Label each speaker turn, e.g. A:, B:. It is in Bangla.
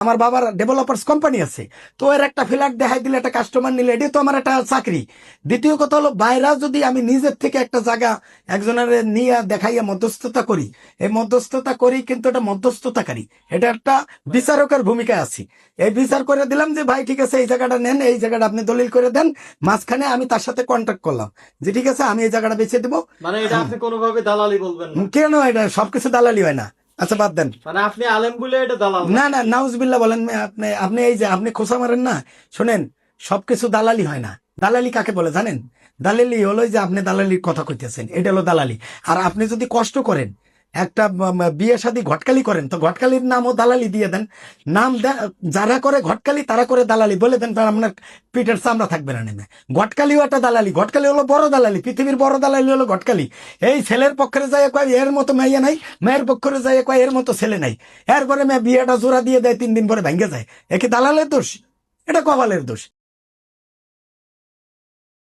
A: আমার বাবার ডেভেলপার্স কোম্পানি আছে, তো এর একটা ফ্ল্যাট দেখাই দিলে একটা কাস্টমার নিলে এটি তো আমার একটা চাকরি। দ্বিতীয় কথা হলো বাইরা যদি আমি নিজের থেকে একটা জায়গা একজনের নিয়ে দেখাইয়া মধ্যস্থতা করি, এই মধ্যস্থতা করি কিন্তু এটা মধ্যস্থতাকারী, এটা একটা বিচারকের ভূমিকায় আছি। এই বিচার করে দিলাম যে ভাই ঠিক আছে এই জায়গাটা নেন, এই জায়গাটা আপনি দলিল করে দেন, মাঝখানে আমি তার সাথে কন্ট্যাক্ট করলাম যে ঠিক আছে আমি এই জায়গাটা বেছে দেবো।
B: মানে এটা আপনি কোনোভাবে দালালি বলবেন না।
A: কেন, এটা সবকিছু দালালি হয় না। আচ্ছা বাদ দেন,
B: মানে আপনি আলেম বলে এটা দালাল
A: না না নাউজবিল্লাহ বলেন। আপনি আপনি এই যে আপনি খোসা মারেন না, শোনেন, সবকিছু দালালি হয় না। দালালি কাকে বলে জানেন? দালালি হলো যে আপনি দালালির কথা কইতেছেন, এটা হলো দালালি। আর আপনি যদি কষ্ট করেন একটা বিয়ে শাদী ঘটকালি করেন, তো ঘটকালির নামও দালালি দিয়ে দেন। নাম যারা করে ঘটকালি তারা করে দালালি বলে দেন, তার আপনার পিঠের চামড়া থাকবে না নেমে। ঘটকালিও একটা দালালি, ঘটকালি হলো বড় দালালি, পৃথিবীর বড় দালালি হলো ঘটকালি। এই ছেলের পক্ষে যায় কয় এর মতো মেয়ে নাই, মেয়ের পক্ষে যায় কয় এর মতো ছেলে নাই, এরপরে মেয়ে বিয়েটা জোড়া দিয়ে দেয়, 3 দিন পরে ভেঙে যায়। একে দালালের দোষ? এটা কপালের দোষ।